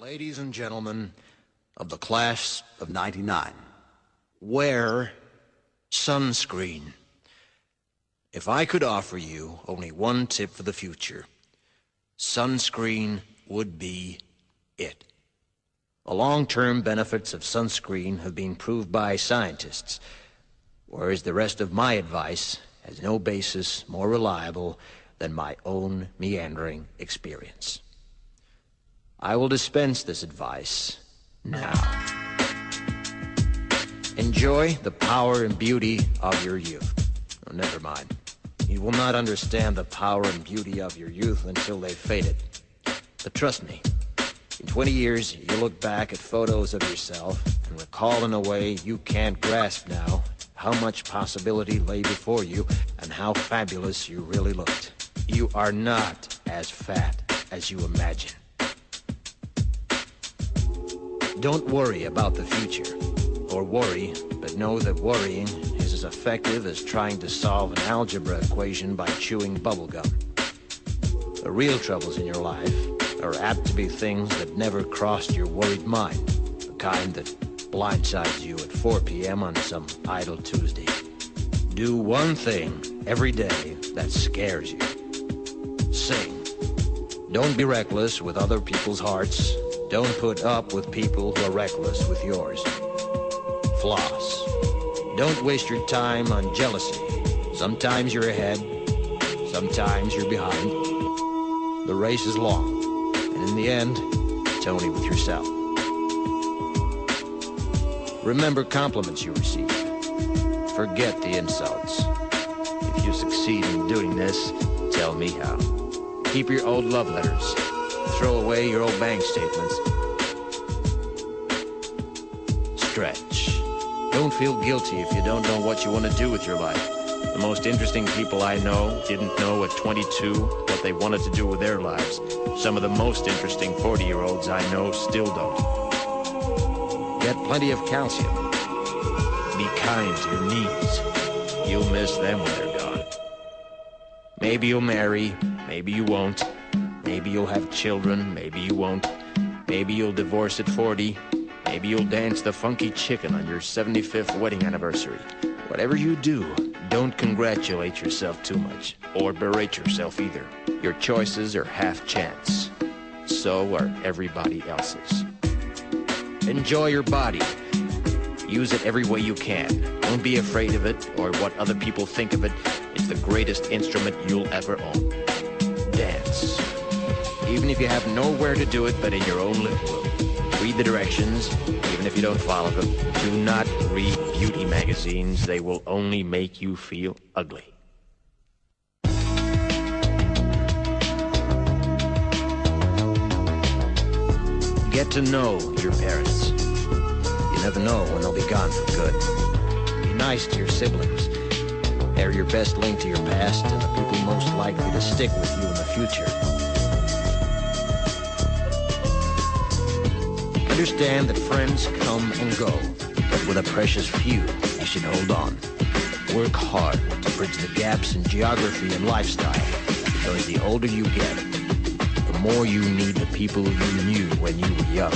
Ladies and gentlemen of the class of '99, wear sunscreen. If I could offer you only one tip for the future, sunscreen would be it. The long-term benefits of sunscreen have been proved by scientists, whereas the rest of my advice has no basis more reliable than my own meandering experience. I will dispense this advice now. Enjoy the power and beauty of your youth. Oh, never mind. You will not understand the power and beauty of your youth until they've faded. But trust me, in 20 years, you'll look back at photos of yourself and recall in a way you can't grasp now how much possibility lay before you and how fabulous you really looked. You are not as fat as you imagine. Don't worry about the future, or worry, but know that worrying is as effective as trying to solve an algebra equation by chewing bubblegum. The real troubles in your life are apt to be things that never crossed your worried mind, the kind that blindsides you at 4 p.m. on some idle Tuesday. Do one thing every day that scares you. Sing. Don't be reckless with other people's hearts. Don't put up with people who are reckless with yours. Floss. Don't waste your time on jealousy. Sometimes you're ahead, sometimes you're behind. The race is long, and in the end, it's only with yourself. Remember compliments you receive. Forget the insults. If you succeed in doing this, tell me how. Keep your old love letters. Throw away your old bank statements. Stretch. Don't feel guilty if you don't know what you want to do with your life. The most interesting people I know didn't know at 22 what they wanted to do with their lives. Some of the most interesting 40-year-olds I know still don't. Get plenty of calcium. Be kind to your knees. You'll miss them when they're gone. Maybe you'll marry, maybe you won't. Maybe you'll have children, maybe you won't. Maybe you'll divorce at 40. Maybe you'll dance the funky chicken on your 75th wedding anniversary. Whatever you do, don't congratulate yourself too much, or berate yourself either. Your choices are half chance. So are everybody else's. Enjoy your body. Use it every way you can. Don't be afraid of it, or what other people think of it. It's the greatest instrument you'll ever own. Dance. Even if you have nowhere to do it but in your own living room. Read the directions, even if you don't follow them. Do not read beauty magazines. They will only make you feel ugly. Get to know your parents. You never know when they'll be gone for good. Be nice to your siblings. They're your best link to your past and the people most likely to stick with you in the future. Understand that friends come and go, but with a precious few, you should hold on. Work hard to bridge the gaps in geography and lifestyle, because the older you get, the more you need the people you knew when you were young.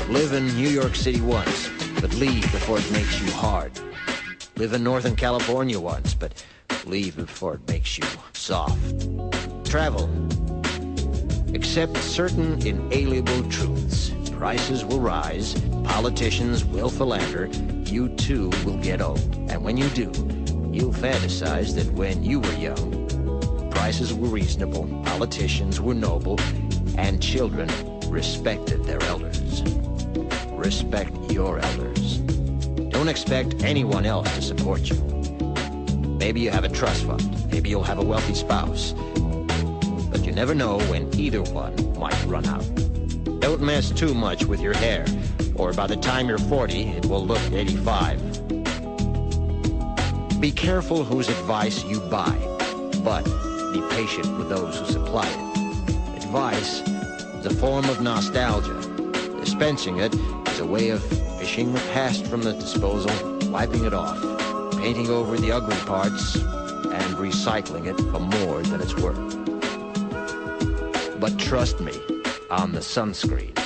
Live in New York City once, but leave before it makes you hard. Live in Northern California once, but leave before it makes you soft. Travel. Accept certain inalienable truths. Prices will rise, politicians will philander, you too will get old. And when you do, you'll fantasize that when you were young, prices were reasonable, politicians were noble, and children respected their elders. Respect your elders. Don't expect anyone else to support you. Maybe you have a trust fund, maybe you'll have a wealthy spouse. But you never know when either one might run out. Don't mess too much with your hair, or by the time you're 40, it will look 85. Be careful whose advice you buy, but be patient with those who supply it. Advice is a form of nostalgia. Dispensing it is a way of fishing the past from the disposal, wiping it off, painting over the ugly parts, and recycling it for more than it's worth. But trust me, on the sunscreen.